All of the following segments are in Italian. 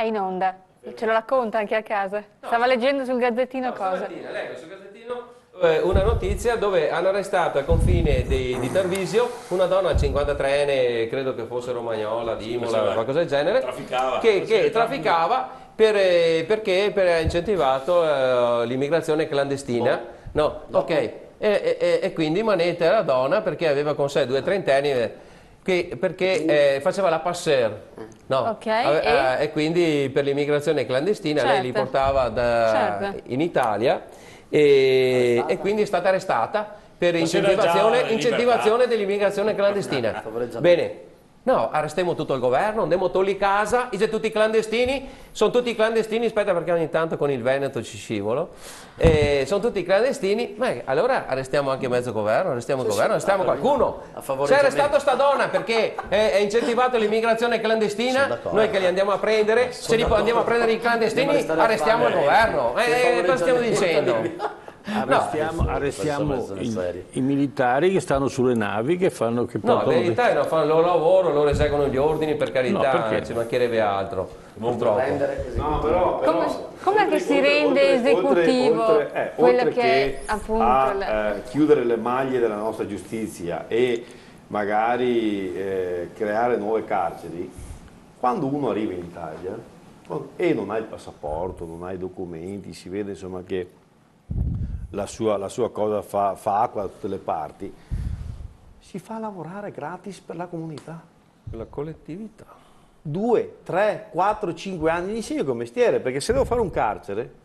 È in onda. Ce lo racconta anche a casa. No. Stava leggendo sul Gazzettino cosa? Stamattina leggo sul Gazzettino una notizia dove hanno arrestato al confine di Tarvisio una donna 53enne, credo che fosse romagnola, di Imola, qualcosa del genere, che trafficava perché ha incentivato l'immigrazione clandestina. No, ok. E quindi manette la donna perché aveva con sé 2 trentenni perché faceva la passer, no? Okay, e quindi per l'immigrazione clandestina lei li portava in Italia e quindi è stata arrestata per incentivazione dell'immigrazione clandestina. Bene. No, arrestiamo tutto il governo, andiamo tutti a casa, dice tutti clandestini, sono tutti clandestini, aspetta perché ogni tanto con il Veneto ci scivolo, sono tutti clandestini, ma allora arrestiamo anche mezzo governo, arrestiamo il governo, arrestiamo qualcuno. Se è arrestato sta donna perché è incentivato l'immigrazione clandestina, noi che li andiamo a prendere, se li andiamo a prendere i clandestini, arrestiamo il governo. Cosa stiamo dicendo? Arrestiamo i militari che stanno sulle navi che fanno No, i militari non fanno il loro lavoro, loro eseguono gli ordini, per carità, ci mancherebbe altro, purtroppo. No, però come che si rende esecutivo quello che è appunto chiudere le maglie della nostra giustizia e magari creare nuove carceri, quando uno arriva in Italia e non ha il passaporto, non ha i documenti, si vede insomma che la sua cosa fa acqua da tutte le parti, si fa lavorare gratis per la comunità. Per la collettività. 2, 3, 4, 5 anni gli insegno come mestiere, perché se devo fare un carcere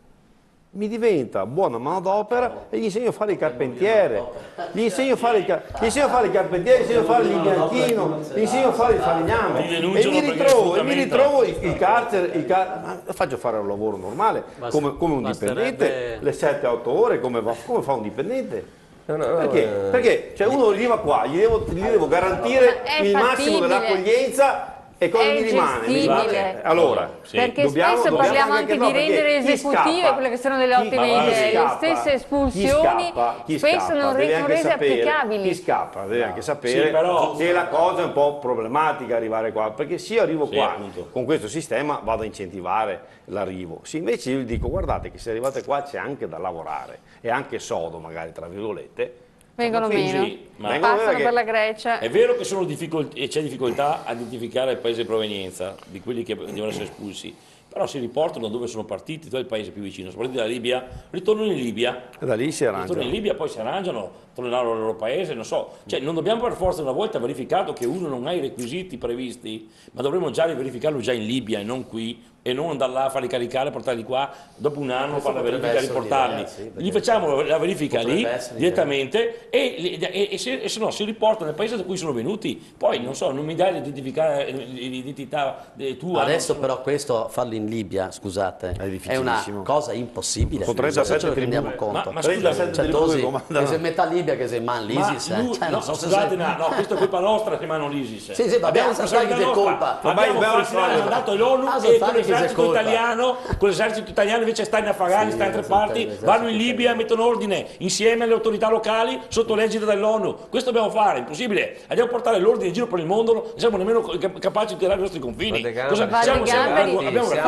mi diventa buona manodopera e gli insegno a fare il carpentiere, gli insegno a fare il carpentiere, gli insegno a fare il bianchino, gli insegno a fare il falegname e mi ritrovo il carcere, faccio fare un lavoro normale come un dipendente, le 7-8 ore come fa un dipendente. Perché cioè uno arriva qua, gli devo garantire il massimo dell'accoglienza. E cosa mi rimane? Allora, perché spesso parliamo anche di rendere esecutive quelle che sono delle ottime idee, le stesse espulsioni spesso non rese applicabili. Chi scappa deve anche sapere che la cosa è un po' problematica arrivare qua, perché se io arrivo qua con questo sistema vado a incentivare l'arrivo. Se invece io gli dico guardate che se arrivate qua c'è anche da lavorare e anche sodo magari tra virgolette, vengono meno, passano per la Grecia. È vero che c'è difficoltà a identificare il paese di provenienza di quelli che devono essere espulsi, però si riportano dove sono partiti, dove è il paese più vicino, sono partiti dalla Libia, ritornano in Libia, e da lì si arrangiano. Ritornano in Libia, poi si arrangiano, torneranno al loro paese, non so, cioè non dobbiamo per forza una volta verificato che uno non ha i requisiti previsti, ma dovremmo già verificarlo già in Libia e non qui, e non andare là a farli caricare, portarli qua, dopo un anno fare la verifica e riportarli. Gli facciamo la verifica lì direttamente e se no si riportano nel paese da cui sono venuti. Poi non so, non mi dai l'identità tua. Adesso però questo farlo in Libia, scusate, è una cosa impossibile. Potrete ce lo rendiamo conto. Ma scusate, che se metà Libia che se man l'ISIS. Scusate, no, questa è colpa nostra che mano l'ISIS. Sì, abbiamo sapere che è colpa. Abbiamo mandato l'ONU e con l'esercito italiano invece sta in Afghanistan, in 3 parti, vanno in Libia e mettono ordine insieme alle autorità locali sotto l'egida dell'ONU. Questo dobbiamo fare, è impossibile. Andiamo a portare l'ordine in giro per il mondo, non siamo nemmeno capaci di tutelare i nostri confini.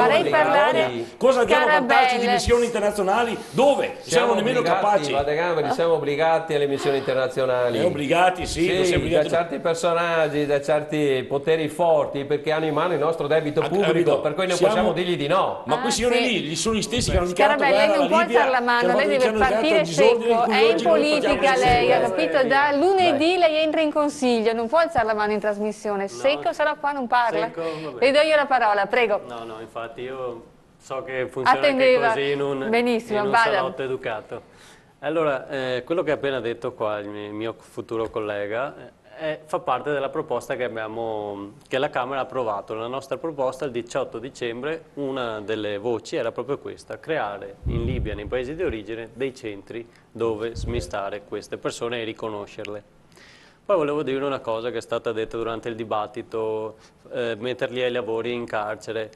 Farei parlare cosa abbiamo a vantaggio di missioni internazionali? Dove? Siamo nemmeno capaci. Siamo obbligati alle missioni internazionali. Obbligati, da certi personaggi, da certi poteri forti, perché hanno in mano il nostro debito pubblico, per cui non possiamo dirgli di no. Ma quei signori lì sono gli stessi che hanno dichiarato guerra alla Libia. Lei non può alzare la mano, lei deve partire secco, è in politica lei, ha capito? Da lunedì lei entra in consiglio, non può alzare la mano in trasmissione, secco sarà qua, non parla. Le do io la parola, prego. No, infatti io so che funziona anche così in un salotto educato. Allora, quello che ha appena detto qua il mio futuro collega fa parte della proposta che la Camera ha approvato. La nostra proposta il 18 dicembre, una delle voci era proprio questa: creare in Libia, nei paesi di origine, dei centri dove smistare queste persone e riconoscerle. Poi volevo dire una cosa che è stata detta durante il dibattito, metterli ai lavori in carcere.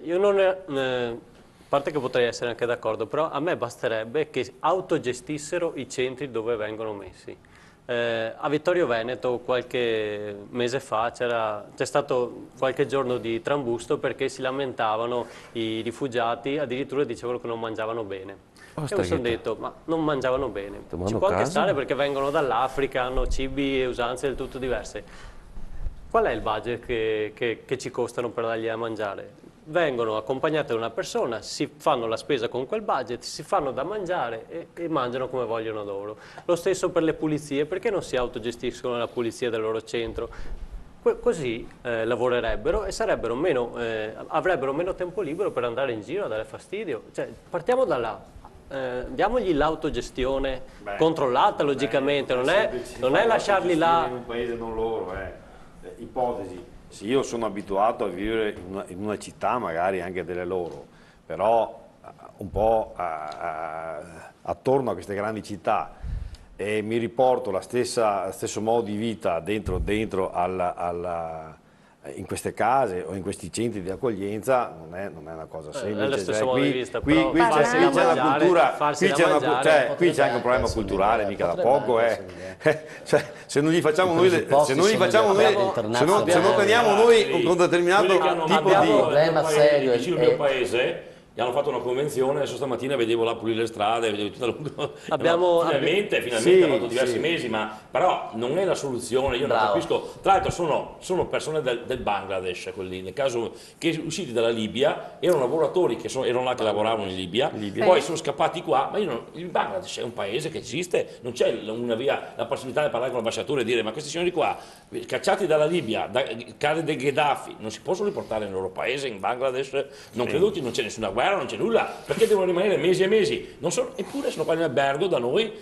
Io non... A parte che potrei essere anche d'accordo, però a me basterebbe che autogestissero i centri dove vengono messi. A Vittorio Veneto qualche mese fa c'è stato qualche giorno di trambusto perché si lamentavano i rifugiati, addirittura dicevano che non mangiavano bene. E mi sono detto, ma non mangiavano bene, ci può anche stare perché vengono dall'Africa, hanno cibi e usanze del tutto diverse. Qual è il budget che ci costano per dargli a mangiare? Vengono accompagnate da una persona, si fanno la spesa con quel budget, si fanno da mangiare e mangiano come vogliono loro. Lo stesso per le pulizie, perché non si autogestiscono la pulizia del loro centro? Così lavorerebbero e avrebbero meno tempo libero per andare in giro a dare fastidio. Cioè, partiamo da là. Diamogli l'autogestione controllata logicamente, non è lasciarli là. In un paese non loro, ipotesi. Sì, io sono abituato a vivere in una città magari anche delle loro, però un po' attorno a queste grandi città e mi riporto lo stesso modo di vita dentro in queste case o in questi centri di accoglienza non è una cosa semplice. È lo stesso modo di vista, qui c'è una cultura, qui c'è anche un problema culturale, mica da poco. Cioè, se non teniamo noi un determinato tipo di problema serio. Vicino al mio paese gli hanno fatto una convenzione, adesso stamattina vedevo là pulire le strade, vedevo tutta finalmente ha fatto diversi mesi, ma però non è la soluzione, io non capisco. Tra l'altro sono persone del Bangladesh, quelli nel caso che usciti dalla Libia, erano lavoratori che erano là che lavoravano in Libia, poi sono scappati qua, ma il Bangladesh è un paese che esiste, non c'è la possibilità di parlare con l'ambasciatore e dire ma questi signori qua, cacciati dalla Libia, cari dei Gheddafi, non si possono riportare nel loro paese, in Bangladesh, non credo che non c'è nessuna guerra, non c'è nulla, perché devono rimanere mesi e mesi, eppure sono qua in albergo da noi,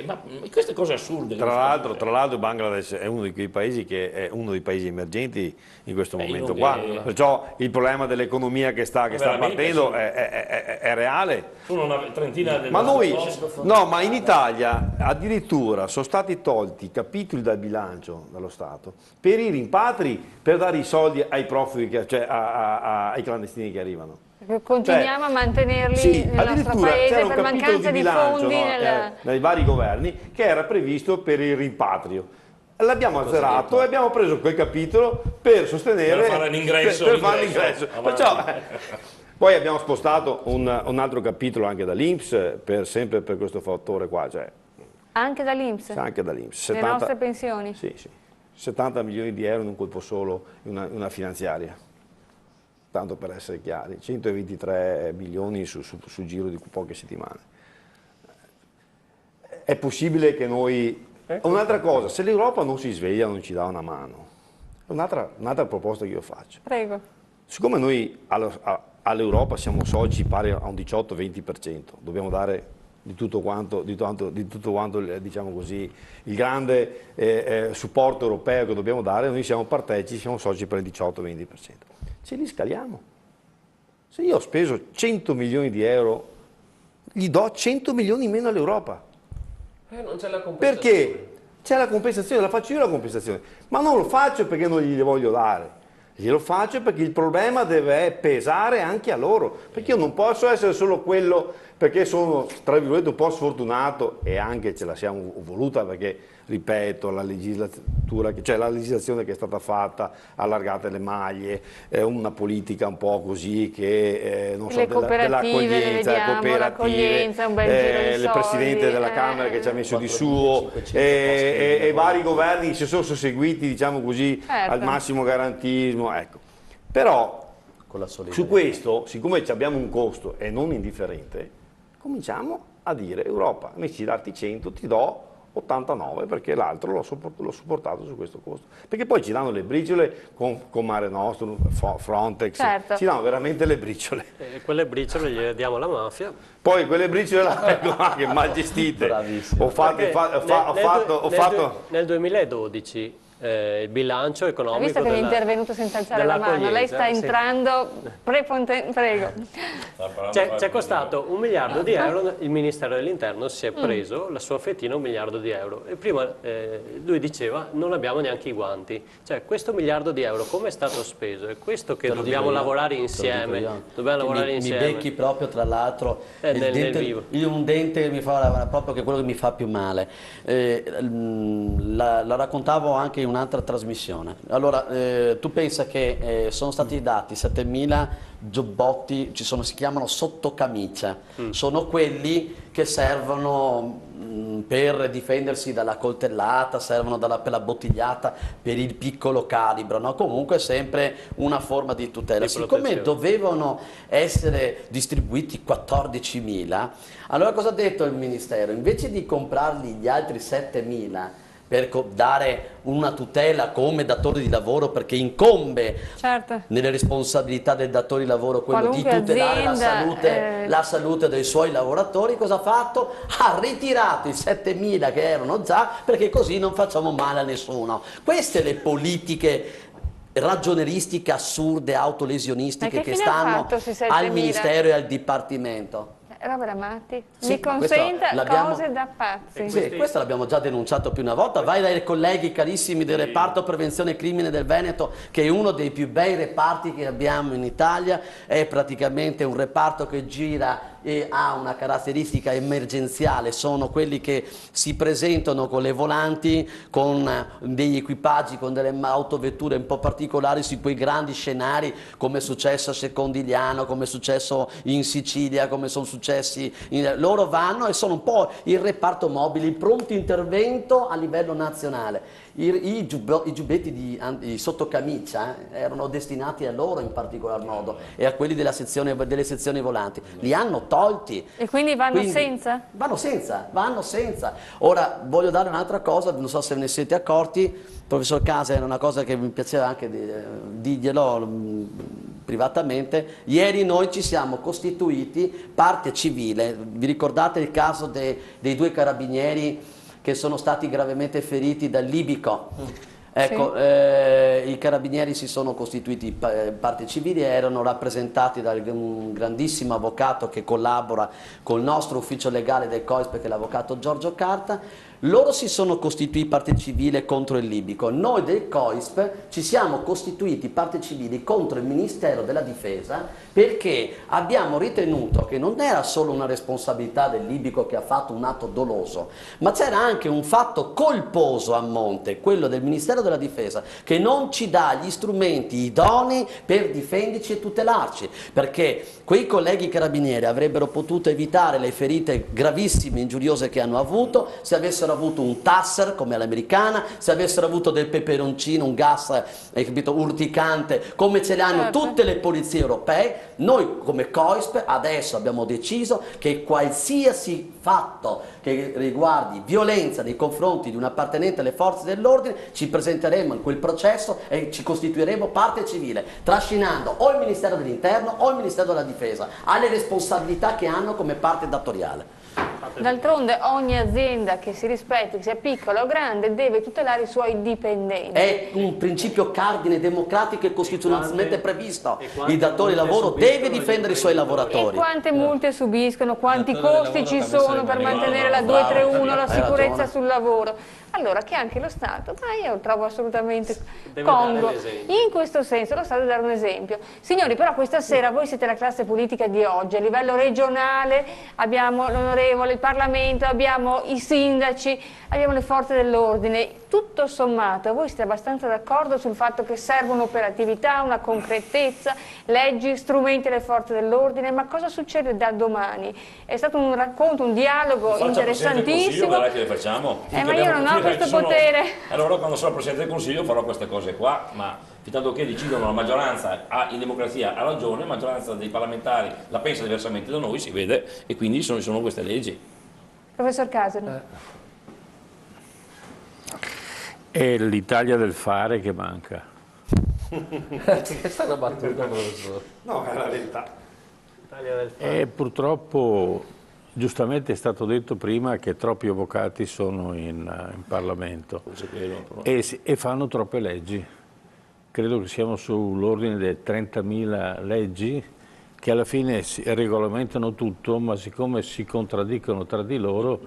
ma queste cose assurde. Tra l'altro il Bangladesh è uno di quei paesi che è uno dei paesi emergenti in questo momento qua, perciò il problema dell'economia che sta partendo è reale. Sono una trentina del ma in Italia addirittura sono stati tolti i capitoli dal bilancio dallo Stato per i rimpatri, per dare i soldi ai profughi, cioè ai clandestini che arrivano. Continuiamo a mantenerli nel nostro paese per mancanza di fondi nei vari governi che era previsto per il rimpatrio. L'abbiamo azzerato e abbiamo preso quel capitolo per sostenere, per fare l'ingresso. Perciò, poi abbiamo spostato un altro capitolo anche dall'INPS sempre per questo fattore qua. Anche dall'INPS? Anche dall'INPS. Le nostre pensioni? Sì. 70 milioni di euro in un colpo solo in una finanziaria. Tanto per essere chiari, 123 milioni sul giro di poche settimane. È possibile che noi... Un'altra cosa, se l'Europa non si sveglia non ci dà una mano, un'altra proposta che io faccio. Prego. Siccome noi all'Europa siamo soci pari a un 18-20%, dobbiamo dare di tutto quanto diciamo così, il grande supporto europeo che dobbiamo dare, noi siamo partecipi, siamo soci per il 18-20%. Ce li scaliamo. Se io ho speso 100 milioni di euro, gli do 100 milioni in meno all'Europa. Non c'è la compensazione. Perché? C'è la compensazione, la faccio io la compensazione, ma non lo faccio perché non glieli voglio dare. Glielo faccio perché il problema deve pesare anche a loro, perché io non posso essere solo quello perché sono, tra virgolette, un po' sfortunato e anche ce la siamo voluta perché, ripeto, la legislazione che è stata fatta, allargate le maglie, una politica un po' così che, non so, dell'accoglienza, un bel giro di il Presidente della Camera che ci ha messo di suo e vari governi che si sono seguiti, diciamo così, al massimo garantismo, ecco. Però su questo, siccome abbiamo un costo e non indifferente, cominciamo a dire Europa, invece di darti 100 ti do 89 perché l'altro l'ho supportato su questo costo. Perché poi ci danno le briciole con Mare Nostrum, Frontex, ci danno veramente le briciole. Quelle briciole gliele diamo alla mafia. Poi quelle briciole anche mal gestite. Nel 2012 il bilancio economico. Ha visto che è intervenuto senza alzare la mano? Lei sta entrando, prego. C'è costato 1 miliardo di euro, il Ministero dell'Interno si è preso la sua fettina 1 miliardo di euro e prima lui diceva non abbiamo neanche i guanti, cioè questo 1 miliardo di euro come è stato speso? È questo che dobbiamo lavorare insieme. Mi becchi proprio tra l'altro un dente che mi fa proprio che quello che mi fa più male. La raccontavo anche in un'altra trasmissione. Allora, tu pensa che sono stati dati 7.000 giubbotti, si chiamano sottocamicia, sono quelli che servono per difendersi dalla coltellata, servono per la bottigliata, per il piccolo calibro, no? Comunque sempre una forma di tutela. Siccome dovevano essere distribuiti 14.000, allora cosa ha detto il Ministero? Invece di comprarli gli altri 7.000 per dare una tutela come datore di lavoro, perché incombe nelle responsabilità del datore di lavoro quello di tutelare la salute dei suoi lavoratori, cosa ha fatto? Ha ritirato i 7.000 che erano già, perché così non facciamo male a nessuno. Queste le politiche ragionieristiche, assurde, autolesionistiche che stanno al Ministero e al Dipartimento. Robert Amati, mi consenta cose da pazzi. Sì, questo l'abbiamo già denunciato più una volta. Vai dai colleghi carissimi del reparto prevenzione crimine del Veneto, che è uno dei più bei reparti che abbiamo in Italia, è praticamente un reparto che gira e ha una caratteristica emergenziale, sono quelli che si presentano con le volanti, con degli equipaggi, con delle autovetture un po' particolari su quei grandi scenari, come è successo a Secondigliano, come è successo in Sicilia, come sono successi loro vanno e sono un po' il reparto mobile, il pronto intervento a livello nazionale. I giubbetti di sottocamicia erano destinati a loro in particolar modo e a quelli delle sezioni volanti. Li hanno tolti. E quindi vanno senza? Vanno senza. Ora voglio dare un'altra cosa, non so se ve ne siete accorti, professor Casa, era una cosa che mi piaceva anche dirglielo privatamente. Ieri noi ci siamo costituiti parte civile. Vi ricordate il caso dei 2 carabinieri che sono stati gravemente feriti dal libico? Ecco, i carabinieri si sono costituiti parte civile, erano rappresentati da un grandissimo avvocato che collabora col nostro ufficio legale del COISP, che è l'avvocato Giorgio Carta. Loro si sono costituiti parte civile contro il libico. Noi del COISP ci siamo costituiti parte civile contro il Ministero della Difesa, perché abbiamo ritenuto che non era solo una responsabilità del libico che ha fatto un atto doloso, ma c'era anche un fatto colposo a monte, quello del Ministero della Difesa, che non ci dà gli strumenti idonei per difenderci e tutelarci, perché quei colleghi carabinieri avrebbero potuto evitare le ferite gravissime e ingiuriose che hanno avuto se avessero avuto un tasser come all'americana, se avessero avuto del peperoncino, un gas urticante come ce le hanno tutte le polizie europee. Noi come COISP adesso abbiamo deciso che qualsiasi fatto che riguardi violenza nei confronti di un appartenente alle forze dell'ordine ci presenteremo in quel processo e ci costituiremo parte civile, trascinando o il Ministero dell'Interno o il Ministero della Difesa alle responsabilità che hanno come parte datoriale. D'altronde ogni azienda che si rispetti, che sia piccola o grande, deve tutelare i suoi dipendenti. È un principio cardine democratico e costituzionalmente previsto. Il datore di lavoro deve difendere i suoi lavoratori. E quante multe subiscono, quanti costi ci sono per mantenere la 231, la sicurezza sul lavoro. Allora che anche lo Stato, ma io trovo assolutamente congruo. In questo senso lo Stato deve dare un esempio. Signori, però questa sera voi siete la classe politica di oggi, a livello regionale abbiamo l'onorevole, il Parlamento, abbiamo i sindaci, abbiamo le forze dell'ordine. Tutto sommato, voi siete abbastanza d'accordo sul fatto che serve un'operatività, una concretezza, leggi, strumenti alle forze dell'ordine, ma cosa succede da domani? È stato un racconto, un dialogo interessantissimo. Che le facciamo? Ma io non ho questo potere. Allora quando sarò Presidente del Consiglio farò queste cose qua, ma fintanto che decidono la maggioranza in democrazia ha ragione, la maggioranza dei parlamentari la pensa diversamente da noi, si vede, e quindi sono queste leggi. Professor Casero. È l'Italia del fare che manca. Questa è una battuta, professore. No, è la verità. Purtroppo giustamente è stato detto prima che troppi avvocati sono in Parlamento e fanno troppe leggi. Credo che siamo sull'ordine delle 30.000 leggi che alla fine regolamentano tutto, ma siccome si contraddicono tra di loro,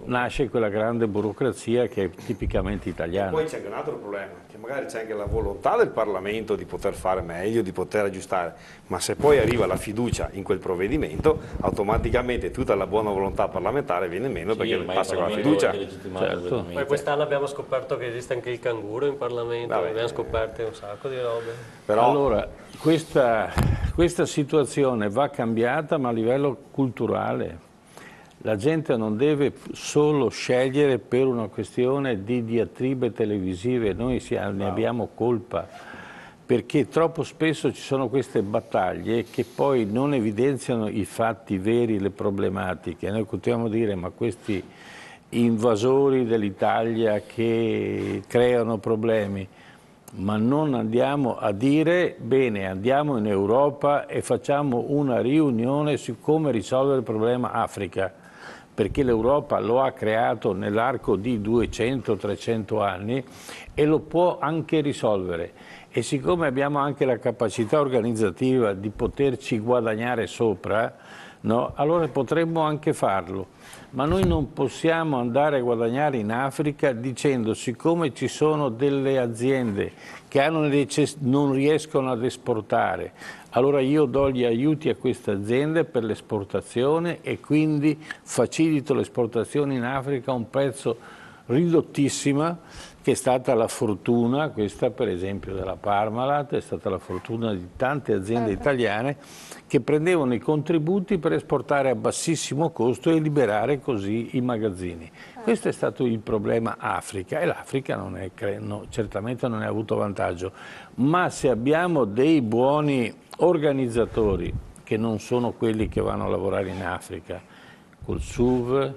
nasce quella grande burocrazia che è tipicamente italiana. E poi c'è anche un altro problema, che magari c'è anche la volontà del Parlamento di poter fare meglio, di poter aggiustare, ma se poi arriva la fiducia in quel provvedimento, automaticamente tutta la buona volontà parlamentare viene meno perché non passa con la fiducia. Certo. Poi quest'anno abbiamo scoperto che esiste anche il canguro in Parlamento, abbiamo scoperto un sacco di robe. Però, allora, questa situazione va cambiata, ma a livello culturale. La gente non deve solo scegliere per una questione di diatribe televisive, noi ne abbiamo colpa, perché troppo spesso ci sono queste battaglie che poi non evidenziano i fatti veri, le problematiche. Noi continuiamo a dire, ma questi invasori dell'Italia che creano problemi, ma non andiamo a dire, bene, andiamo in Europa e facciamo una riunione su come risolvere il problema Africa, perché l'Europa lo ha creato nell'arco di 200-300 anni e lo può anche risolvere. E siccome abbiamo anche la capacità organizzativa di poterci guadagnare sopra, no? Allora potremmo anche farlo. Ma noi non possiamo andare a guadagnare in Africa dicendo, siccome ci sono delle aziende che non riescono ad esportare, allora io do gli aiuti a queste aziende per l'esportazione e quindi facilito l'esportazione in Africa a un prezzo ridottissima, che è stata la fortuna, questa per esempio della Parmalat, è stata la fortuna di tante aziende italiane che prendevano i contributi per esportare a bassissimo costo e liberare così i magazzini. Questo è stato il problema Africa e l'Africa certamente non ne ha avuto vantaggio, ma se abbiamo dei buoni organizzatori che non sono quelli che vanno a lavorare in Africa, col SUV,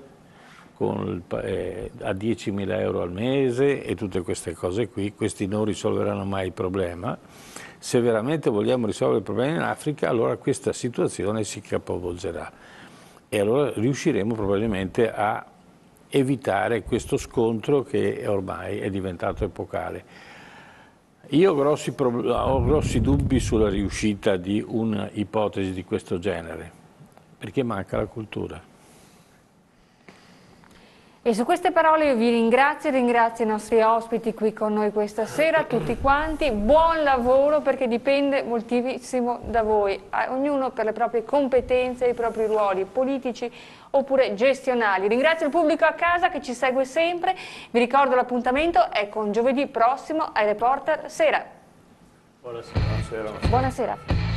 a 10.000 euro al mese e tutte queste cose qui, questi non risolveranno mai il problema. Se veramente vogliamo risolvere il problema in Africa, allora questa situazione si capovolgerà e allora riusciremo probabilmente a evitare questo scontro che ormai è diventato epocale. Io ho grossi dubbi sulla riuscita di un'ipotesi di questo genere, perché manca la cultura. E su queste parole io vi ringrazio i nostri ospiti qui con noi questa sera, tutti quanti. Buon lavoro, perché dipende moltissimo da voi, ognuno per le proprie competenze, i propri ruoli politici oppure gestionali. Ringrazio il pubblico a casa che ci segue sempre, vi ricordo l'appuntamento è con giovedì prossimo ai Reporter Sera. Buonasera. Buonasera.